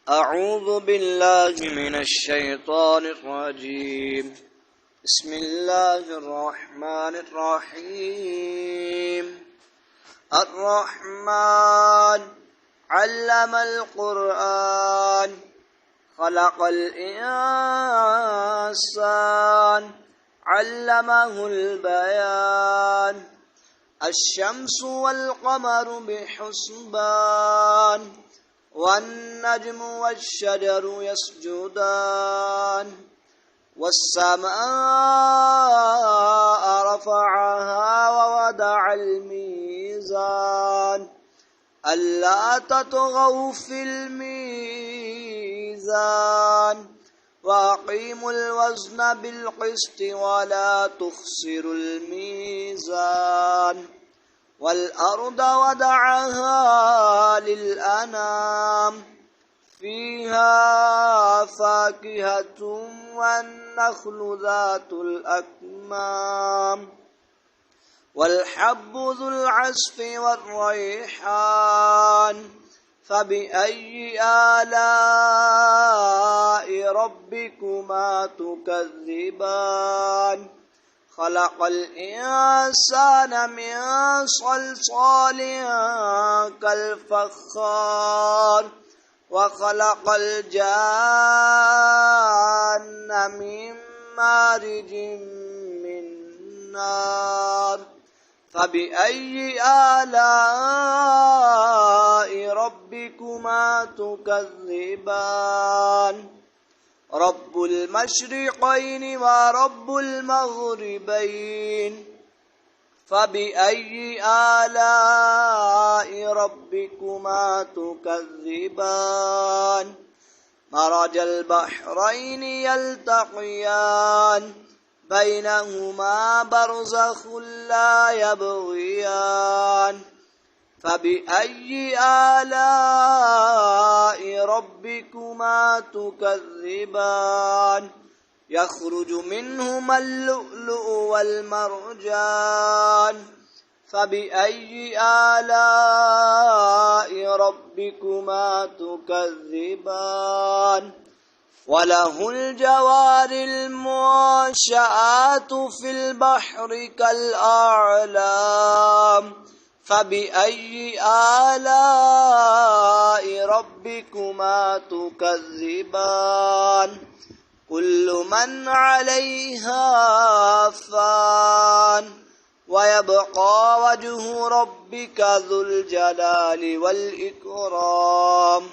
أعوذ بالله من الشيطان الرجيم. بسم الله الرحمن الرحيم. الرحمن علم القرآن خلق الإنسان علمه البيان. الشمس والقمر بحسبان والنجم والشجر يسجدان. والسماء رفعها ووضع الميزان ألا تطغوا في الميزان وأقيموا الوزن بالقسط ولا تخسروا الميزان. والأرض وضعها للأنام فيها فاكهة والنخل ذات الأكمام والحب ذو العصف والريحان. فبأي آلاء ربكما تكذبان؟ خلق الإنسان من صلصال كالفخار وخلق الجان من مارج من نار. فبأي آلاء ربكما تكذبان؟ رب المشرقين ورب المغربين. فبأي آلاء ربكما تكذبان؟ مرج البحرين يلتقيان بينهما برزخ لا يبغيان. فبأي آلاء ربكما تكذبان؟ يخرج منهما اللؤلؤ والمرجان. فبأي آلاء ربكما تكذبان؟ وله الجوار المنشآت في البحر كالأعلام. فبأي آلاء ربكما تكذبان؟ كل من عليها فان ويبقى وجه ربك ذو الجلال والإكرام.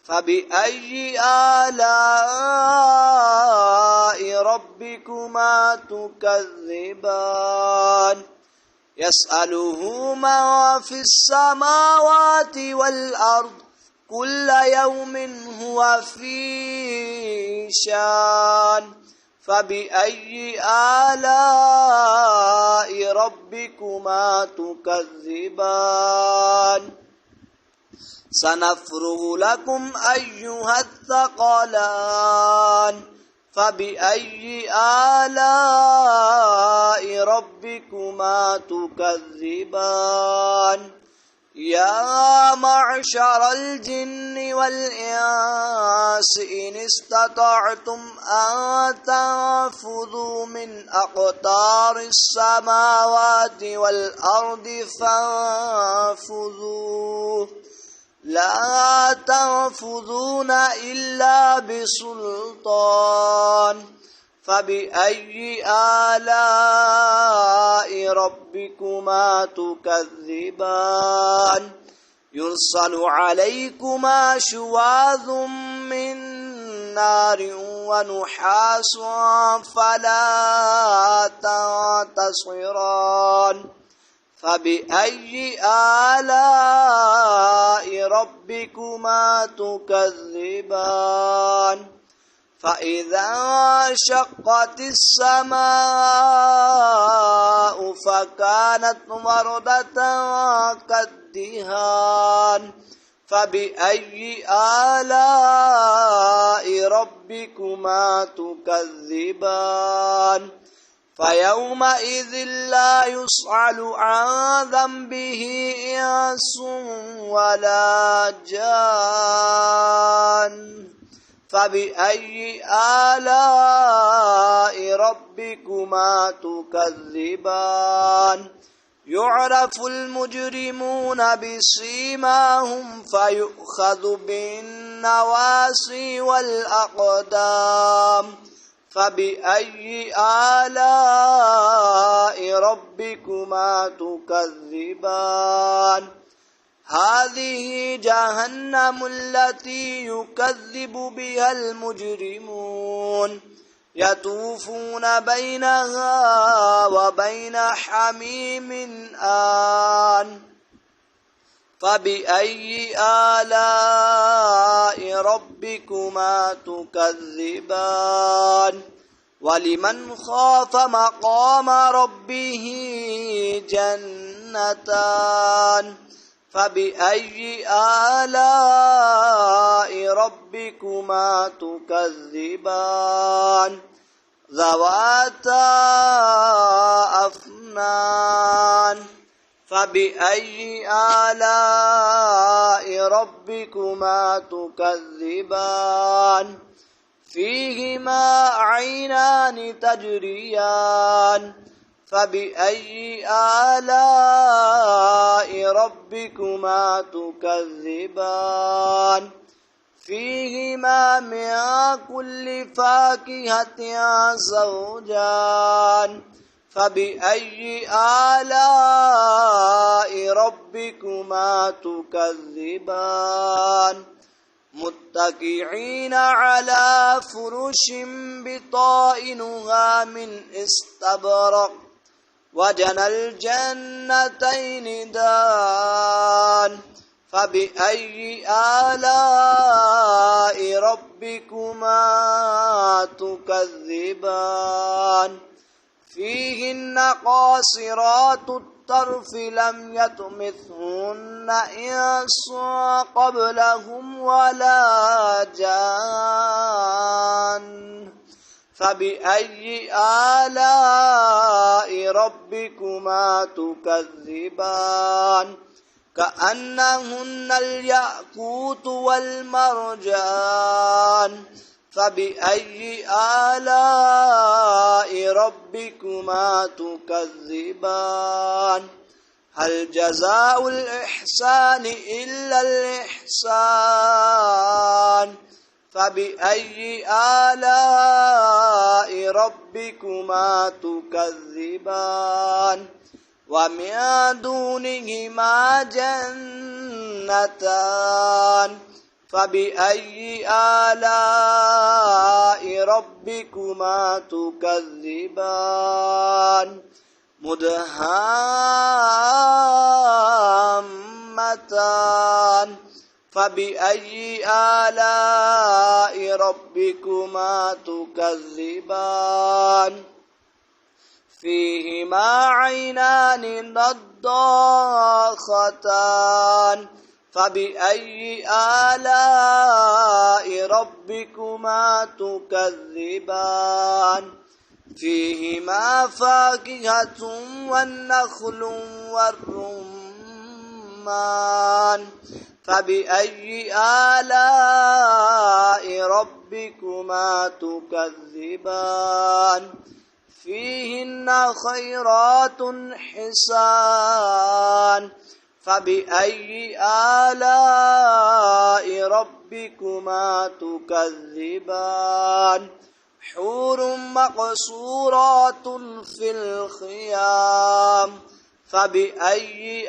فبأي آلاء ربكما تكذبان؟ يسأله من في السماوات والأرض كل يوم هو في شان. فبأي آلاء ربكما تكذبان؟ سنفرغ لكم أيها الثقلان. فبأي آلاء ربكما تكذبان؟ يا معشر الجن والإنس إن استطعتم أن تنفذوا من أقطار السماوات والأرض فانفذوا لا تنفذون إلا بسلطان. فبأي آلاء ربكما تكذبان؟ يرسل عليكما شواظ من نار ونحاس فلا تنتصران. فبأي آلاء ربكما تكذبان؟ فإذا انشقت السماء فكانت وردة كالدهان. فبأي آلاء ربكما تكذبان؟ فيومئذ لا يسأل عن ذنبه إنس ولا جان. فبأي آلاء ربكما تكذبان يعرف المجرمون بسيماهم فيؤخذ بالنواصي والأقدام فبأي آلاء ربكما تكذبان هذه جهنم التي يكذب بها المجرمون يطوفون بينها وبين حميم آن فبأي آلاء ربكما تكذبان ولمن خاف مقام ربه جنتان فبأي آلاء ربكما تكذبان ذواتا أفنان فبأي آلاء ربكما تكذبان فيهما عينان تجريان فبأي آلاء ربكما تكذبان فيهما من كل فاكهة زوجان فبأي آلاء ربكما تكذبان متكئين على فرش بطائنها من استبرق وجنى الجنتين دان فبأي آلاء ربكما تكذبان فيهن قاصرات الطرف لم يطمثهن إنس قبلهم ولا جان فبأي آلاء ربكما تكذبان كأنهن الياقوت والمرجان فبأي آلاء ربكما تكذبان هل جزاء الإحسان إلا الإحسان فبأي آلاء ربكما تكذبان ومن دونهما جنتان فبأي آلاء ربكما تكذبان مدهامتان فبأي آلاء ربكما تكذبان فيهما عينان نضاختان فبأي آلاء ربكما تكذبان فيهما فاكهة والنخل والرمان فبأي آلاء ربكما تكذبان فيهن خيرات حسان فبأي آلاء ربكما تكذبان حور مقصورات في الخيام فبأي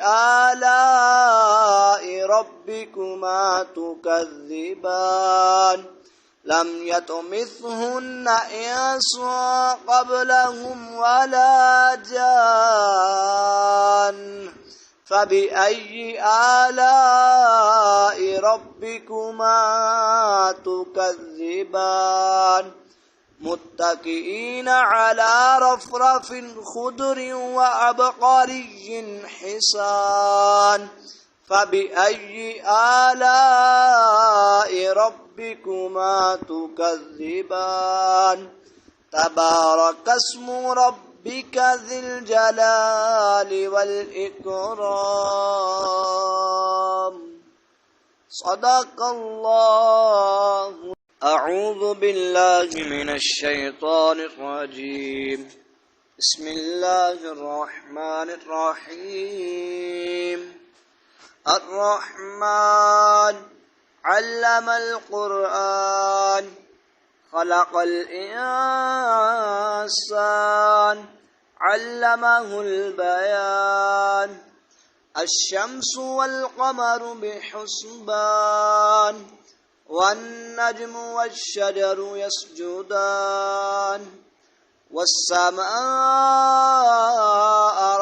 آلاء ربكما تكذبان لم يطمثهن إنس قبلهم ولا جان فبأي آلاء ربكما تكذبان متكئين على رفرف خضر وعبقري حسان فبأي آلاء ربكما تكذبان تبارك اسم ربك ذي الجلال والإكرام صدق الله. أعوذ بالله من الشيطان الرجيم. بسم الله الرحمن الرحيم. الرحمن علم القرآن خلق الإنسان علمه البيان. الشمس والقمر بحسبان والنجم والشجر يسجدان. والسماء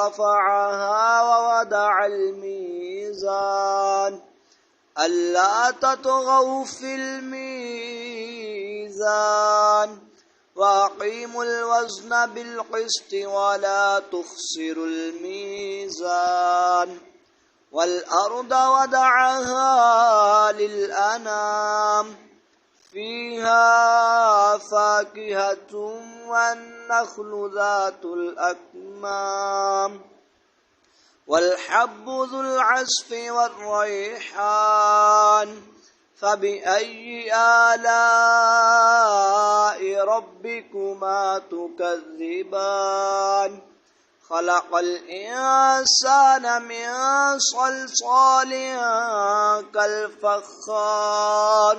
رفعها ووضع الميزان ألا تطغوا في الميزان وأقيموا الوزن بالقسط ولا تخسروا الميزان. والأرض وضعها للأنام فيها فاكهة والنخل ذات الأكمام والحب ذو العصف والريحان. فبأي آلاء ربكما تكذبان؟ خلق الإنسان من صلصال كالفخار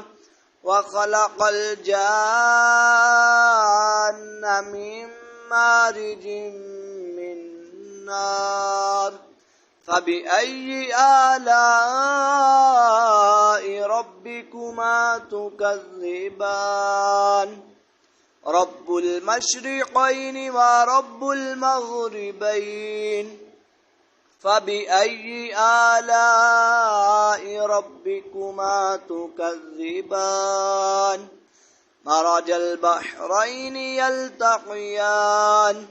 وخلق الجان من مارج من نار. فبأي آلاء ربكما تكذبان؟ رب المشرقين ورب المغربين. فبأي آلاء ربكما تكذبان؟ مرج البحرين يلتقيان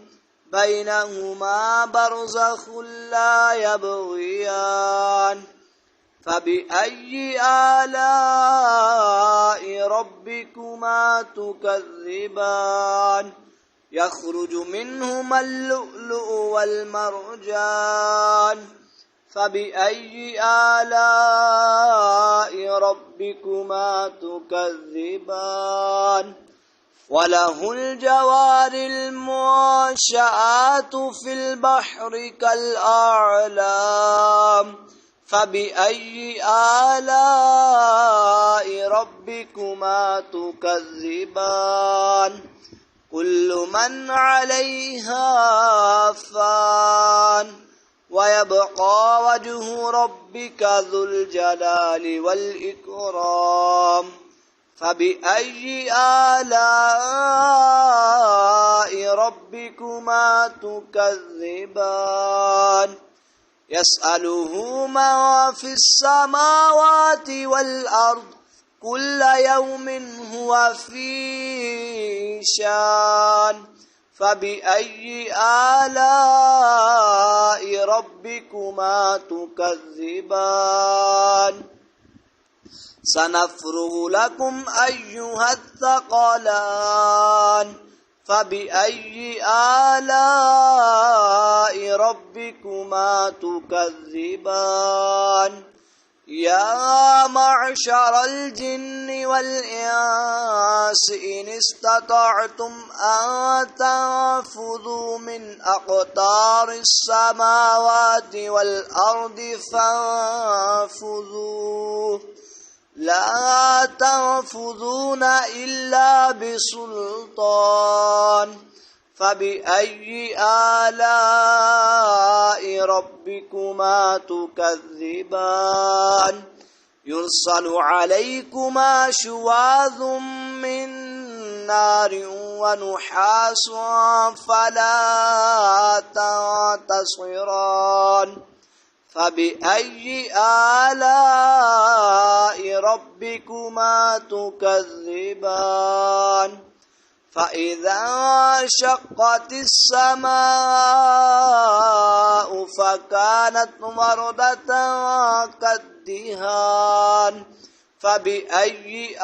بينهما برزخ لا يبغيان. فبأي آلاء ربكما تكذبان؟ يخرج منهما اللؤلؤ والمرجان. فبأي آلاء ربكما تكذبان؟ وله الجوار المنشآت في البحر كالأعلام. فبأي آلاء ربكما تكذبان؟ كل من عليها فان ويبقى وجه ربك ذو الجلال والإكرام. فبأي آلاء ربكما تكذبان؟ يسأله من في السماوات والأرض كل يوم هو في شان. فبأي آلاء ربكما تكذبان؟ سنفرغ لكم أيها الثقلان. فبأي آلاء ربكما تكذبان؟ يا معشر الجن والإنس إن استطعتم أن تنفذوا من أقطار السماوات والأرض فانفذوا لا تنفذون إلا بسلطان. فبأي آلاء ربكما تكذبان؟ يرسل عليكما شواظ من نار ونحاس فلا تنتصران. فبأي آلاء ربكما تكذبان؟ فإذا انشقت السماء فكانت وردة كالدهان. فبأي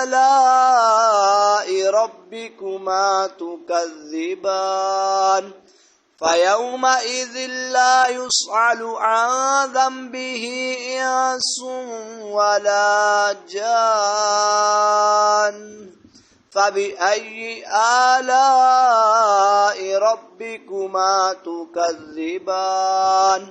آلاء ربكما تكذبان؟ فيومئذ لا يسأل عن ذنبه إنس ولا جان. فبأي آلاء ربكما تكذبان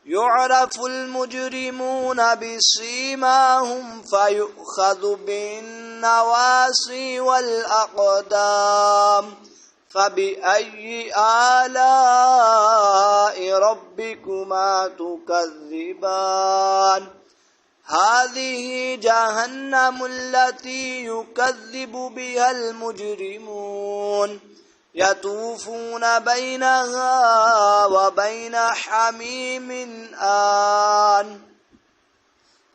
يعرف المجرمون بسيماهم فيؤخذ بالنواصي والأقدام فبأي آلاء ربكما تكذبان هذه جهنم التي يكذب بها المجرمون يطوفون بينها وبين حميم آن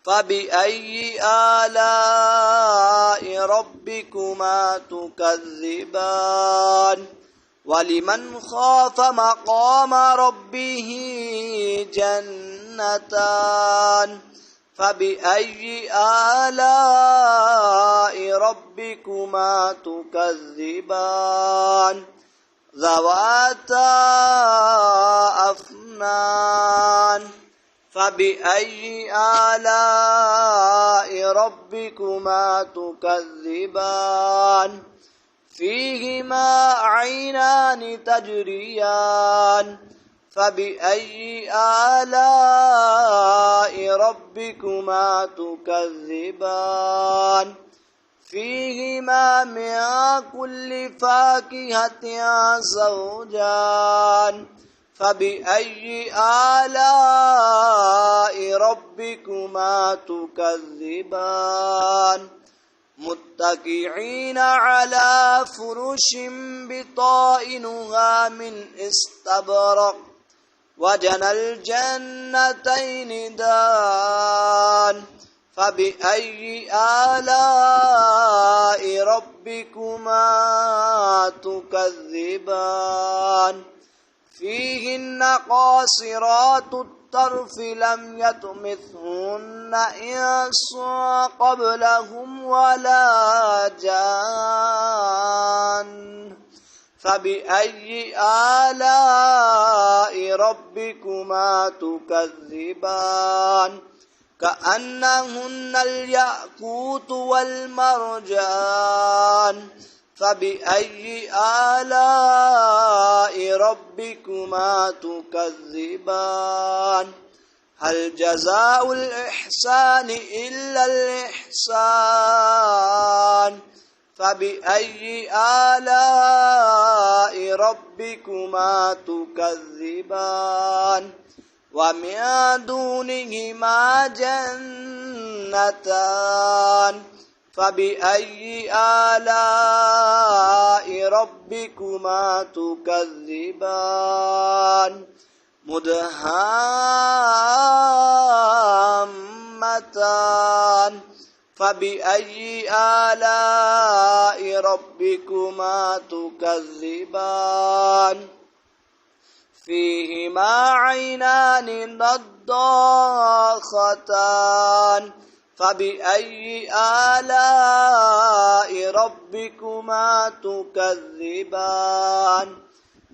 فبأي آلاء ربكما تكذبان ولمن خاف مقام ربه جنتان فبأي آلاء ربكما تكذبان ذواتا أفنان فبأي آلاء ربكما تكذبان فيهما عينان تجريان فبأي آلاء ربكما تكذبان فيهما من كل فاكهة زوجان فبأي آلاء ربكما تكذبان متكئين على فرش بطائنها من استبرق وجنى الجنتين دان فبأي آلاء ربكما تكذبان فيهن قاصرات الطرف لم يطمثهن إنس قبلهم ولا جان فبأي آلاء ربكما تكذبان كأنهن الياقوت والمرجان فبأي آلاء ربكما تكذبان هل جزاء الإحسان إلا الإحسان فبأي آلاء ربكما تكذبان ومن دونهما جنتان فبأي آلاء ربكما تكذبان مدهامتان فبأي آلاء ربكما تكذبان فيهما عينان نضاختان فبأي آلاء ربكما تكذبان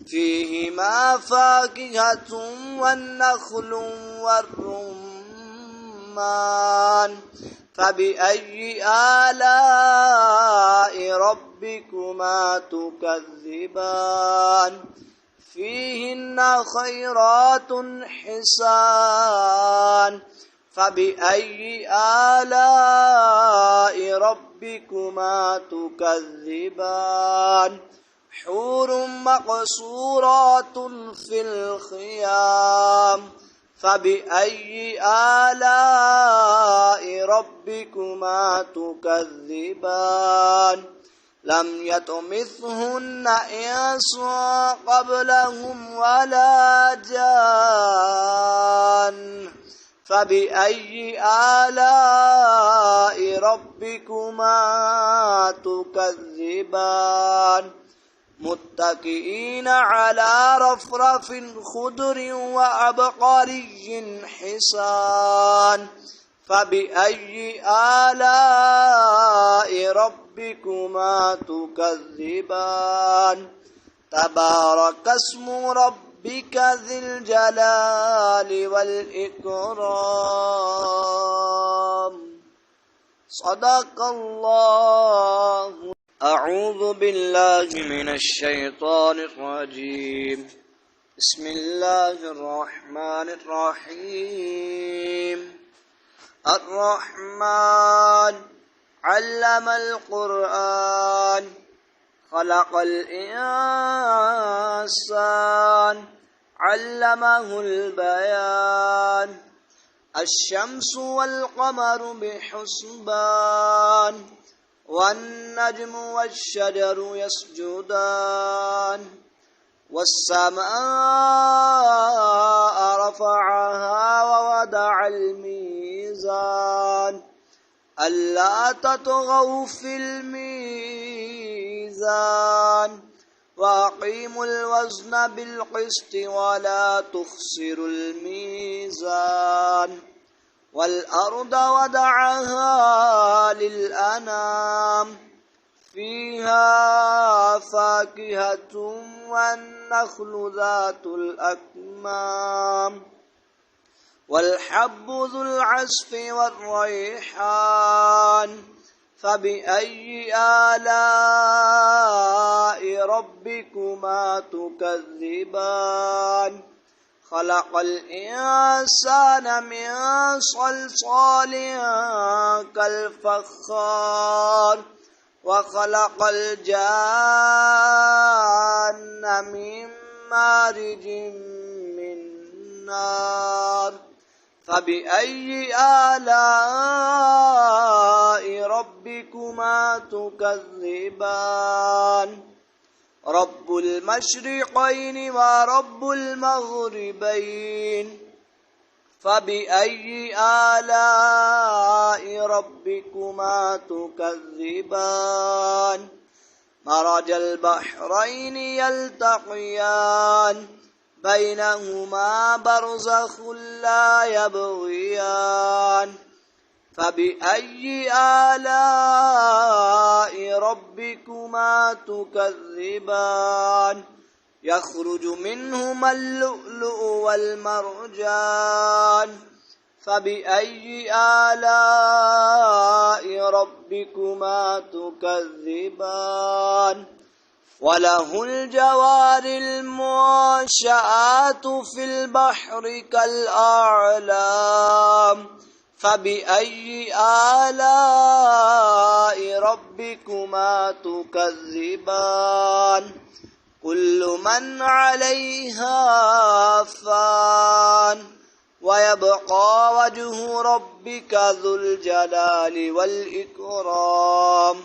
فيهما فاكهة والنخل والرمان فبأي آلاء ربكما تكذبان فيهن خيرات حسان فبأي آلاء ربكما تكذبان حور مقصورات في الخيام فبأي آلاء ربكما تكذبان لم يطمثهن إنس قبلهم ولا جان فبأي آلاء ربكما تكذبان متكئين على رفرف خضر وعبقري حسان فبأي آلاء ربكما تكذبان تبارك اسم ربك ذي الجلال والإكرام صدق الله. أعوذ بالله من الشيطان الرجيم. بسم الله الرحمن الرحيم. الرحمن علم القرآن خلق الإنسان علمه البيان. الشمس والقمر بحسبان والنجم والشجر يسجدان. والسماء رفعها ووضع الميزان ألا تطغوا في الميزان وأقيموا الوزن بالقسط ولا تخسروا الميزان. والأرض وضعها للأنام فيها فاكهة والنخل ذات الأكمام والحب ذو العصف والريحان. فبأي آلاء ربكما تكذبان؟ خلق الإنسان من صلصال كالفخار وخلق الجان من مارج من نار. فبأي آلاء ربكما تكذبان؟ رب المشرقين ورب المغربين. فبأي آلاء ربكما تكذبان؟ مرج البحرين يلتقيان بينهما برزخ لا يبغيان. فبأي آلاء ربكما تكذبان؟ يخرج منهما اللؤلؤ والمرجان. فبأي آلاء ربكما تكذبان؟ وله الجوار المنشآت في البحر كالأعلام. فبأي آلاء ربكما تكذبان؟ كل من عليها فان ويبقى وجه ربك ذو الجلال والإكرام.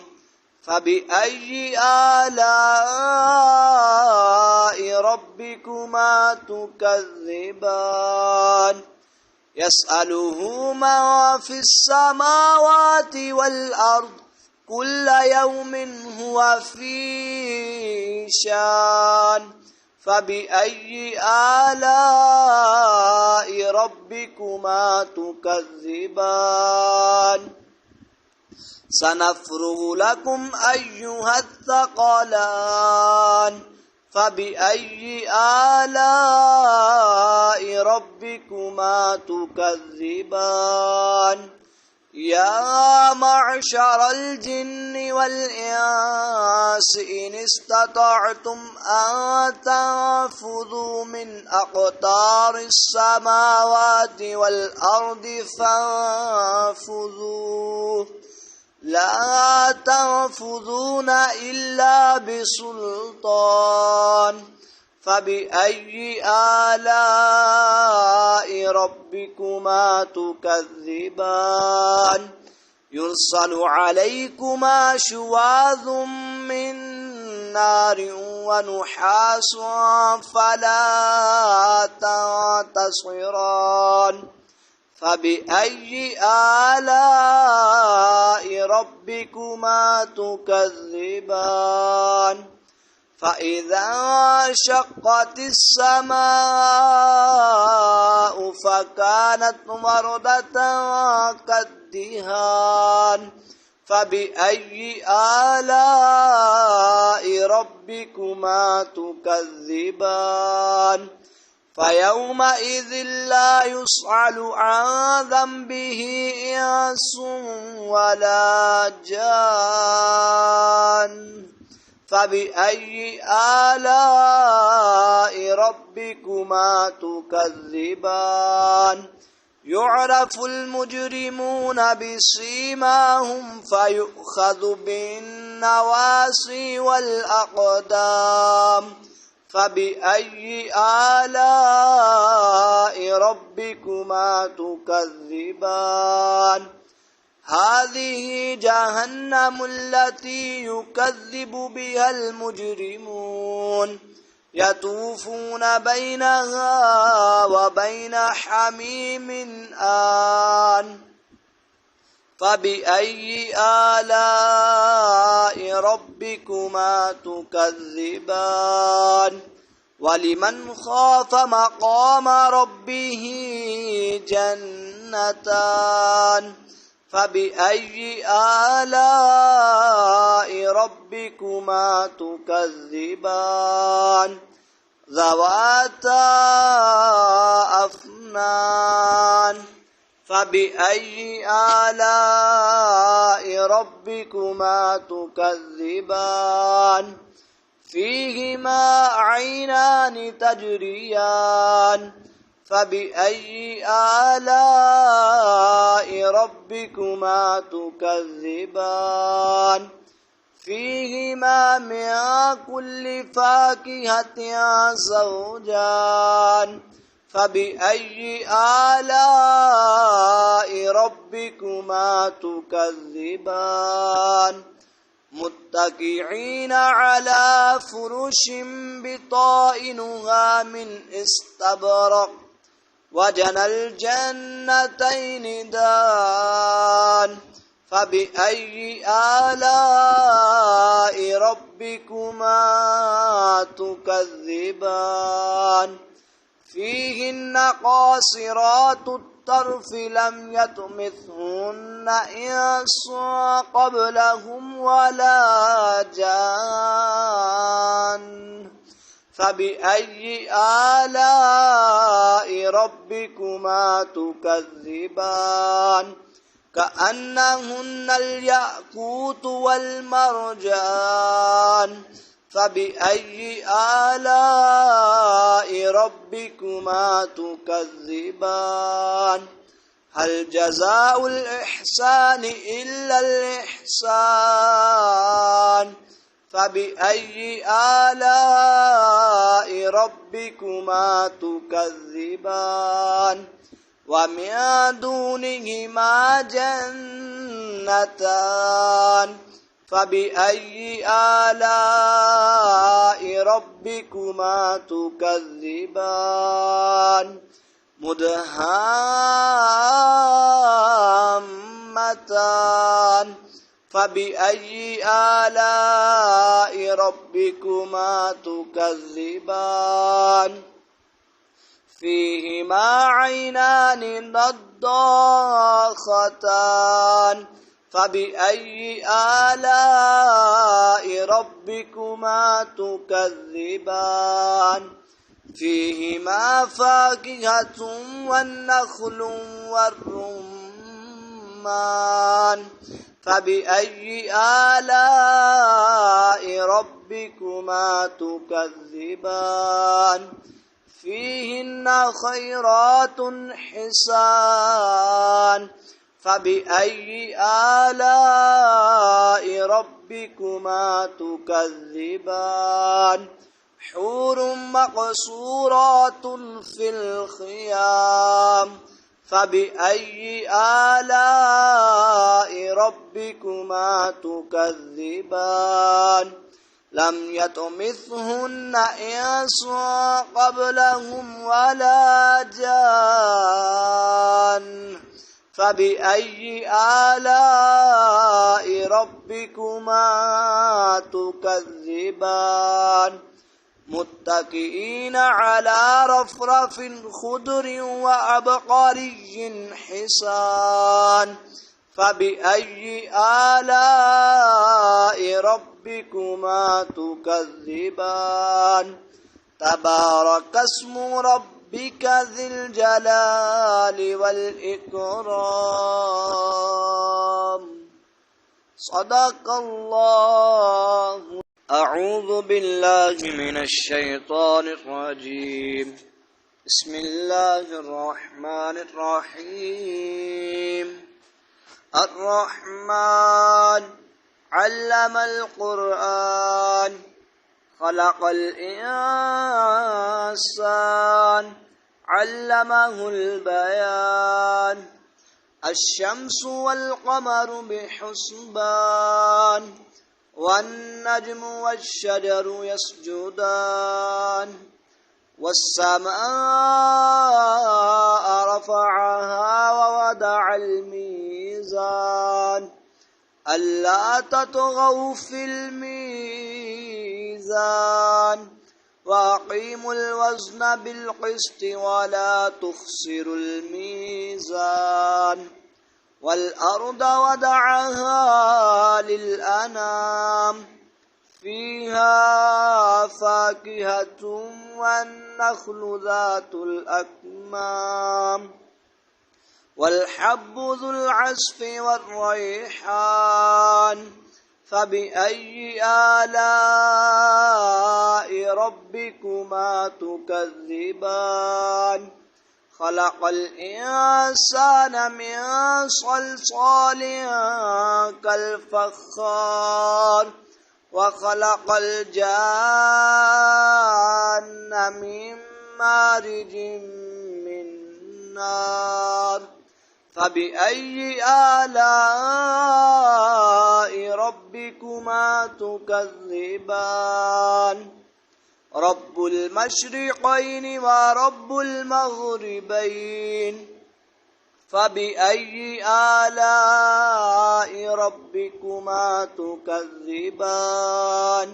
فبأي آلاء ربكما تكذبان؟ يسأله من في السماوات والأرض كل يوم هو في شان. فبأي آلاء ربكما تكذبان؟ سنفرغ لكم أيها الثقلان. فبأي آلاء ربكما تكذبان؟ يا معشر الجن والإنس إن استطعتم أن تنفذوا من أقطار السماوات والأرض فانفذوا لا تنفذون إلا بسلطان. فبأي آلاء ربكما تكذبان؟ يرسل عليكما شواظ من نار ونحاس فلا تنتصران. فبأي آلاء ربكما تكذبان؟ فإذا انشقت السماء فكانت وردة كالدهان. فبأي آلاء ربكما تكذبان؟ فيومئذ لا يسأل عن ذنبه إنس ولا جان. فبأي آلاء ربكما تكذبان يعرف المجرمون بسيماهم فيؤخذ بالنواصي والأقدام فبأي آلاء ربكما تكذبان هذه جهنم التي يكذب بها المجرمون يطوفون بينها وبين حميم آن فبأي آلاء ربكما تكذبان ولمن خاف مقام ربه جنتان فبأي آلاء ربكما تكذبان ذواتا أفنان فبأي آلاء ربكما تكذبان فيهما عينان تجريان فبأي آلاء ربكما تكذبان فيهما من كل فاكهة زوجان فبأي آلاء ربكما تكذبان متكئين على فرش بطائنها من استبرق وجنى الجنتين دان فبأي آلاء ربكما تكذبان فيهن قاصرات الطرف لم يطمثهن إنس قبلهم ولا جان فبأي آلاء ربكما تكذبان كأنهن الياقوت والمرجان فبأي آلاء ربكما تكذبان هل جزاء الإحسان إلا الإحسان فبأي آلاء ربكما تكذبان ومن دونهما جنتان فبأي آلاء ربكما تكذبان مدهامتان فبأي آلاء ربكما تكذبان فيهما عينان نضاختان فبأي آلاء ربكما تكذبان فيهما فاكهة والنخل والرمان فبأي آلاء ربكما تكذبان فيهن خيرات حسان فبأي آلاء ربكما تكذبان حور مقصورات في الخيام فبأي آلاء ربكما تكذبان لم يطمثهن إنس قبلهم ولا جان فبأي آلاء ربكما تكذبان متكئين على رفرف خضر وعبقري حسان فبأي آلاء ربكما تكذبان تبارك اسم ربك ذي الجلال والإكرام صدق الله. أعوذ بالله من الشيطان الرجيم. بسم الله الرحمن الرحيم. الرحمن علم القرآن خلق الإنسان علمه البيان. الشمس والقمر بحسبان والنجم والشجر يسجدان. والسماء رفعها ووضع الميزان ألا تطغوا في الميزان وأقيموا الوزن بالقسط ولا تخسروا الميزان. والأرض وضعها للأنام فيها فاكهة والنخل ذات الأكمام والحب ذو العصف والريحان. فبأي آلاء ربكما تكذبان. خلق الإنسان من صلصال كالفخار وخلق الجان من مارج من نار. فبأي آلاء ربكما تكذبان. رب المشرقين ورب المغربين. فبأي آلاء ربكما تكذبان.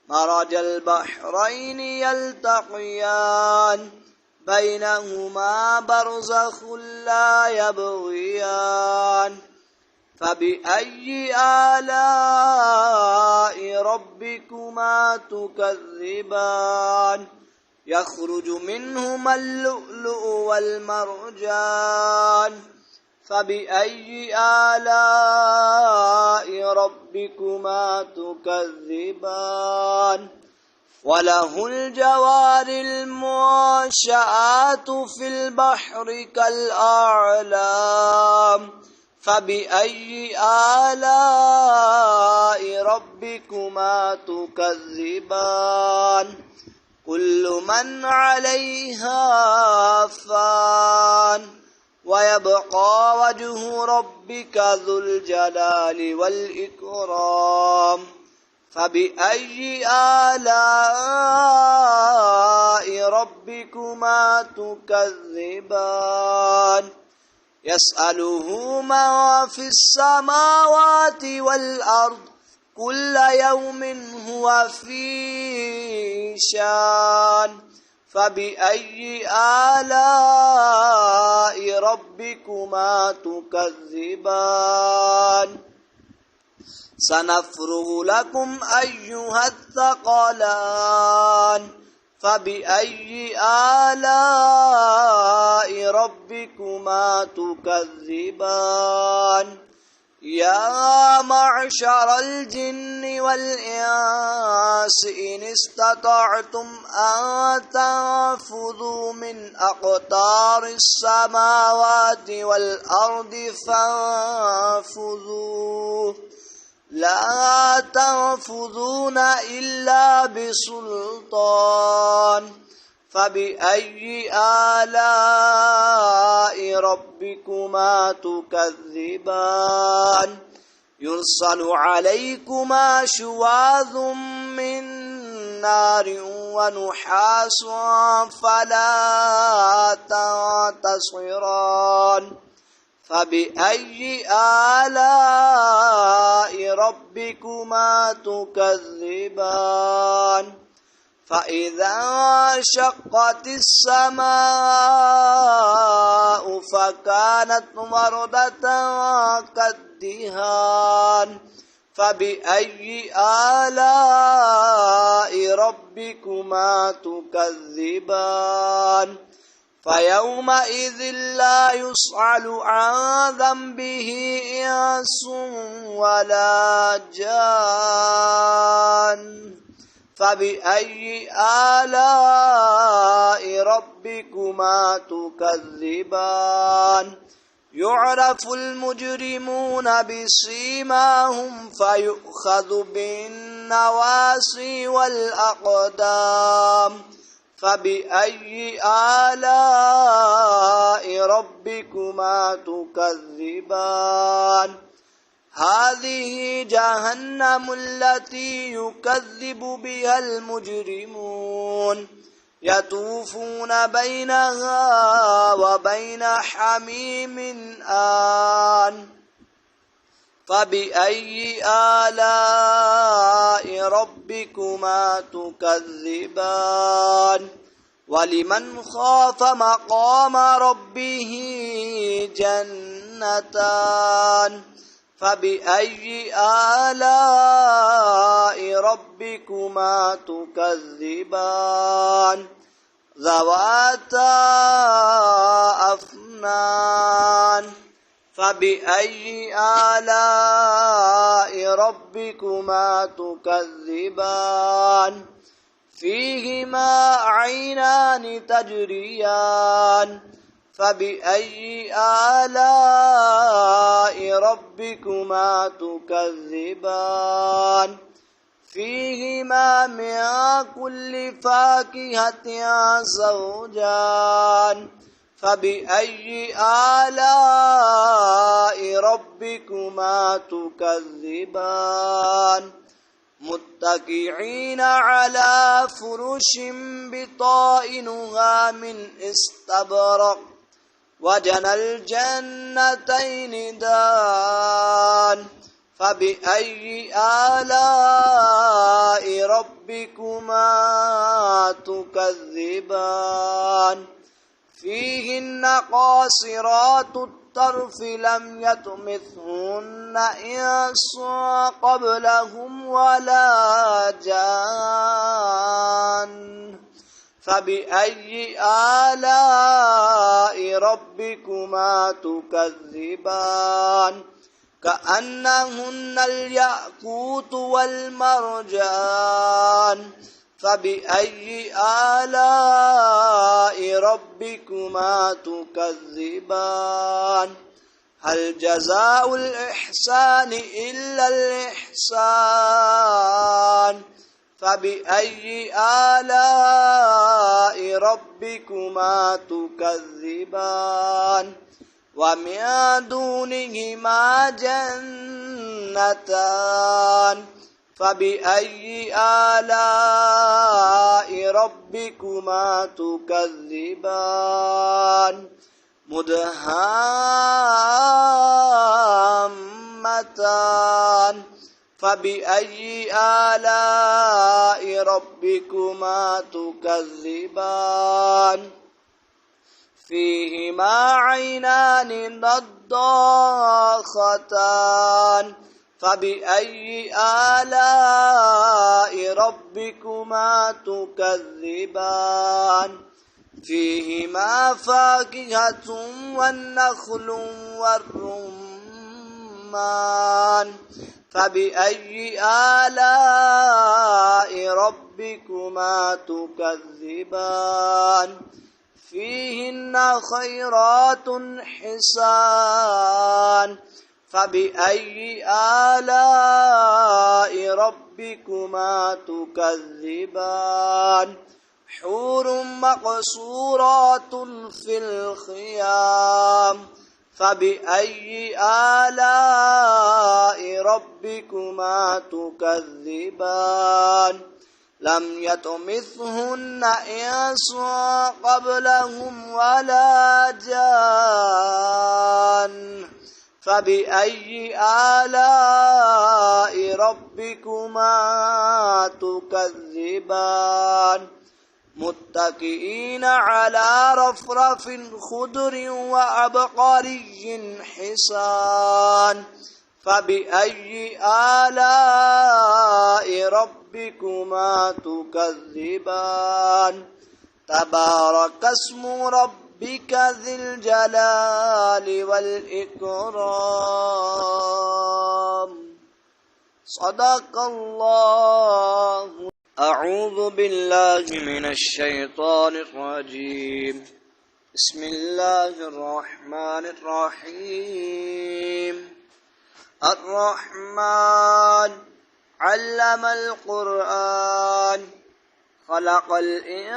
مرج البحرين يلتقيان بينهما برزخ لا يبغيان. فبأي آلاء ربكما تكذبان. يخرج منهما اللؤلؤ والمرجان. فبأي آلاء ربكما تكذبان. وله الجوار المنشآت في البحر كالأعلام. فبأي آلاء ربكما تكذبان. كل من عليها فان ويبقى وجه ربك ذو الجلال والإكرام. فبأي آلاء ربكما تكذبان. يسأله من في السماوات والأرض كل يوم هو في شان. فبأي آلاء ربكما تكذبان. سنفرغ لكم أيها الثقلان. فبأي آلاء ربكما تكذبان. يا معشر الجن والإنس إن استطعتم أن تنفذوا من أقطار السماوات والأرض فانفذوا لا تنفذون إلا بسلطان. فبأي آلاء ربكما تكذبان. يرسل عليكما شواظ من نار ونحاس فلا تنتصران. فبأي آلاء ربكما تكذبان. فإذا انشقت السماء فكانت وردة كالدهان. فبأي آلاء ربكما تكذبان. فيومئذ لا يسأل عن ذنبه إنس ولا جان. فبأي آلاء ربكما تكذبان يعرف المجرمون بسيماهم فيؤخذ بالنواصي والأقدام فبأي آلاء ربكما تكذبان هذه جهنم التي يكذب بها المجرمون يطوفون بينها وبين حميم آن فبأي آلاء ربكما تكذبان ولمن خاف مقام ربه جنتان فبأي آلاء ربكما تكذبان ذواتا أفنان فبأي آلاء ربكما تكذبان فيهما عينان تجريان فبأي آلاء ربكما تكذبان فيهما من كل فاكهة زوجان فبأي آلاء ربكما تكذبان متكئين على فرش بطائنها من استبرق وجنى الجنتين دان فبأي آلاء ربكما تكذبان فيهن قاصرات الطرف لم يطمثهن إنس قبلهم ولا جان فبأي آلاء ربكما تكذبان كأنهن الياقوت والمرجان فبأي آلاء ربكما تكذبان هل جزاء الإحسان إلا الإحسان فبأي آلاء ربكما تكذبان ومن دونهما جنتان فبأي آلاء ربكما تكذبان مدهامتان فبأي آلاء ربكما تكذبان فيهما عينان نضاختان فبأي آلاء ربكما تكذبان فيهما فاكهة والنخل والرمان فبأي آلاء ربكما تكذبان فيهن خيرات حسان فبأي آلاء ربكما تكذبان حور مقصورات في الخيام فبأي آلاء ربكما تكذبان لم يطمثهن إنس قبلهم ولا جان فبأي آلاء ربكما تكذبان متكئين على رفرف خضر وعبقري حسان فبأي آلاء ربكما تكذبان تبارك اسم ربك ذي الجلال والإكرام صدق الله. أعوذ بالله من الشيطان الرجيم. بسم الله الرحمن الرحيم. الرحمن علم القرآن خلق الإنسان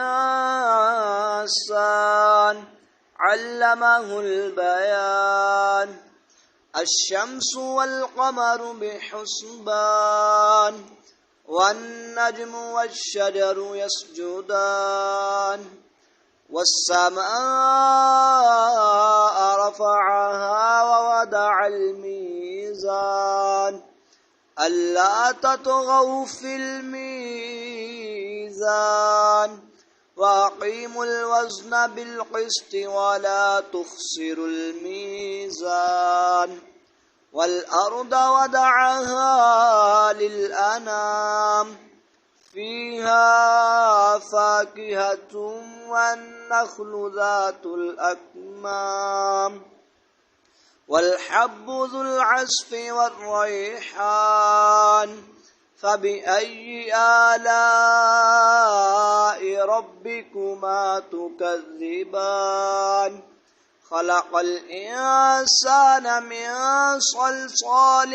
علمه البيان الشمس والقمر بحسبان والنجم والشجر يسجدان والسماء رفعها ووضع الميزان ألا تطغوا في الميزان وأقيموا الوزن بالقسط ولا تخسروا الميزان والأرض وضعها للأنام فيها فاكهة والنخل ذات الأكمام والحب ذو العصف والريحان فبأي آلاء ربكما تكذبان خلق الإنسان من صلصال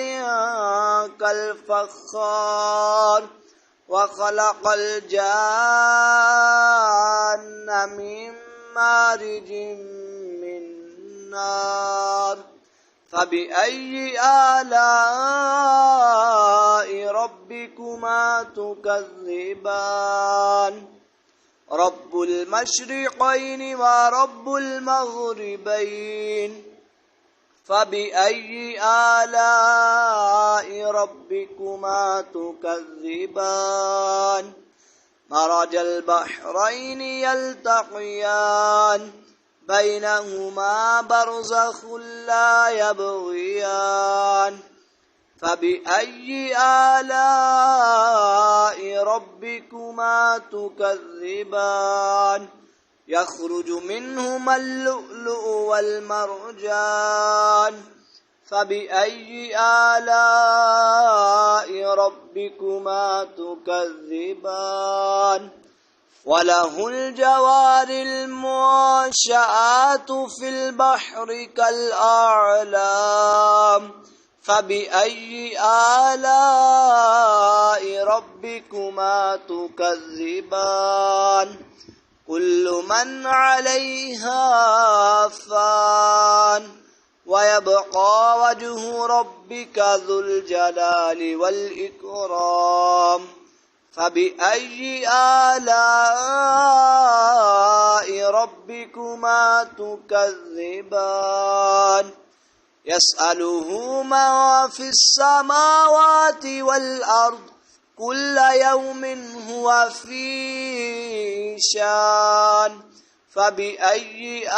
كالفخار وخلق الجان من مارج من نار فبأي آلاء ربكما تكذبان رب المشرقين ورب المغربين فبأي آلاء ربكما تكذبان مرج البحرين يلتقيان بينهما برزخ لا يبغيان فبأي آلاء ربكما تكذبان يخرج منهما اللؤلؤ والمرجان فبأي آلاء ربكما تكذبان وله الجوار المنشآت في البحر كالأعلام فبأي آلاء ربكما تكذبان كل من عليها فان ويبقى وجه ربك ذو الجلال والإكرام فبأي آلاء ربكما تكذبان يسأله من في السماوات والأرض كل يوم هو في شان فبأي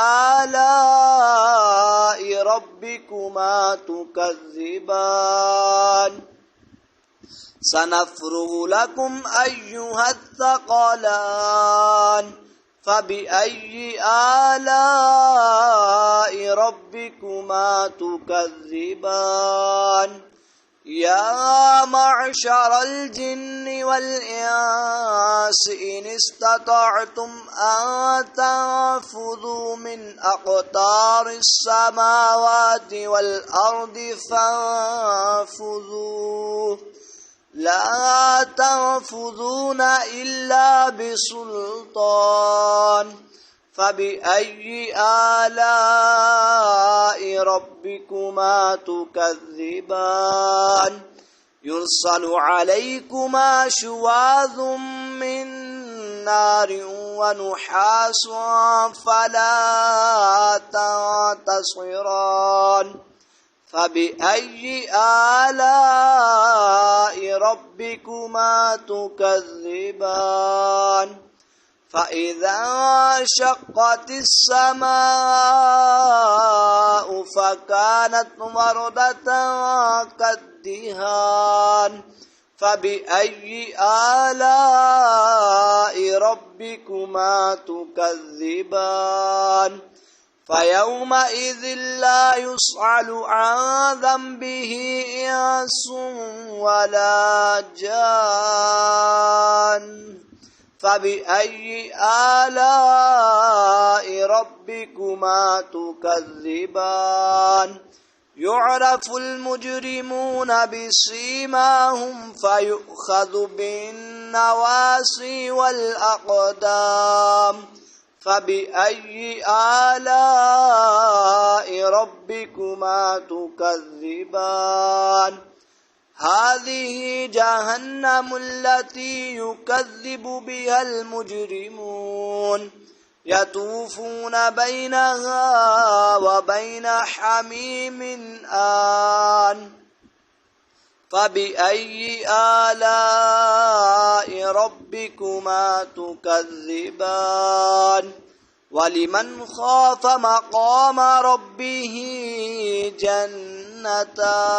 آلاء ربكما تكذبان سنفرغ لكم أيها الثقلان فبأي آلاء ربكما تكذبان يا معشر الجن والإنس إن استطعتم أن تنفذوا من أقطار السماوات والأرض فانفذوا لا تنفذون إلا بسلطان فبأي آلاء ربكما تكذبان يرسل عليكما شواظ من نار ونحاس فلا تنتصران فبأي آلاء ربكما تكذبان فإذا انشقت السماء فكانت وردة كالدهان فبأي آلاء ربكما تكذبان فيومئذ لا يسأل عن ذنبه إنس ولا جان فبأي آلاء ربكما تكذبان يعرف المجرمون بسيماهم فيؤخذ بالنواصي والأقدام فبأي آلاء ربكما تكذبان هذه جهنم التي يكذب بها المجرمون يطوفون بينها وبين حميم آن فبأي آلاء ربكما تكذبان ولمن خاف مقام ربه جنتان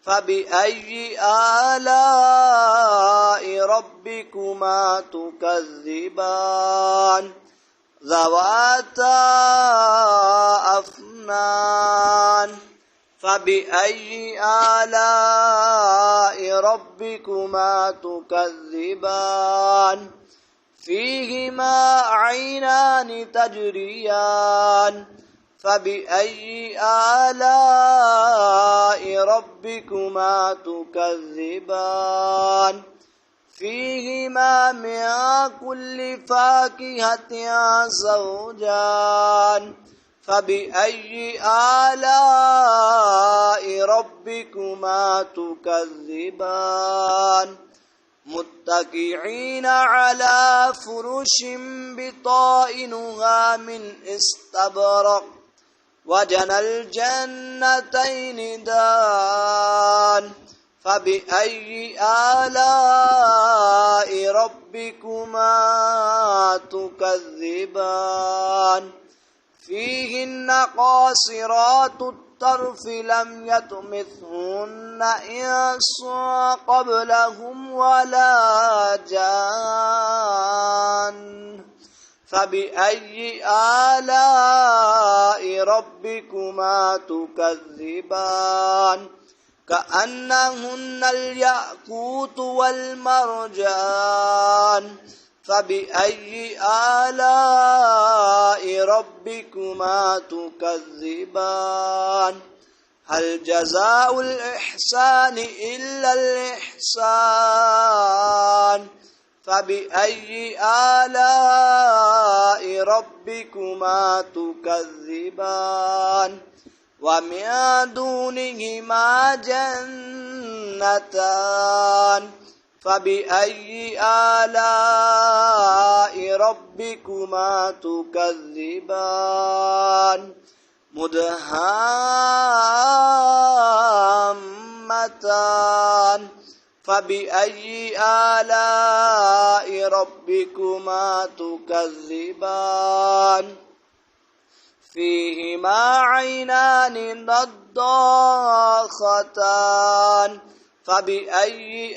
فبأي آلاء ربكما تكذبان ذواتا أفنان فبأي آلاء ربكما تكذبان فيهما عينان تجريان فبأي آلاء ربكما تكذبان فيهما من كل فاكهة زوجان فبأي آلاء ربكما تكذبان متكئين على فرش بطائنها من استبرق وجنى الجنتين دان فبأي آلاء ربكما تكذبان فيهن قاصرات الطرف لم يطمثهن إنس قبلهم ولا جان فبأي آلاء ربكما تكذبان كأنهن الياقوت والمرجان فبأي آلاء ربكما تكذبان هل جزاء الإحسان إلا الإحسان فبأي آلاء ربكما تكذبان ومن دونهما جنتان فبأي آلاء ربكما تكذبان مدهامتان فبأي آلاء ربكما تكذبان فيهما عينان نضاختان فبأي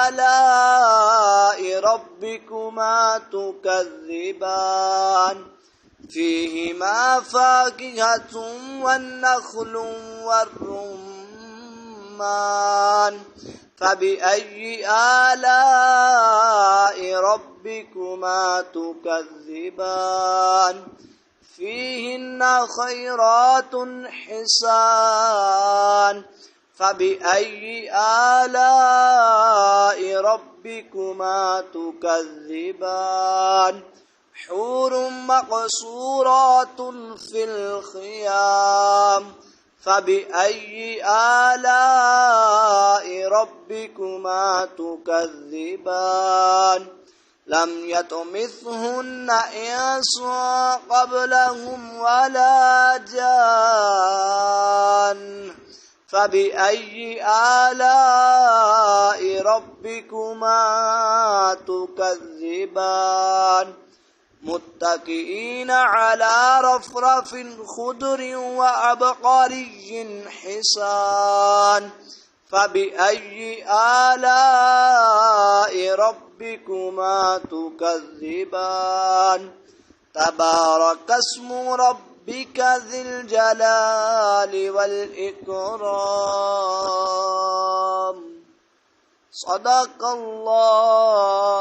آلاء ربكما تكذبان فيهما فاكهة والنخل والرمان فبأي آلاء ربكما تكذبان فيهن خيرات حسان فبأي آلاء ربكما تكذبان حور مقصورات في الخيام فبأي آلاء ربكما تكذبان لم يطمثهن إنس قبلهم ولا جان فبأي آلاء ربكما تكذبان متكئين على رفرف خضر وعبقري حسان فبأي آلاء ربكما تكذبان تبارك اسم ربك ذي الجلال والإكرام صدق الله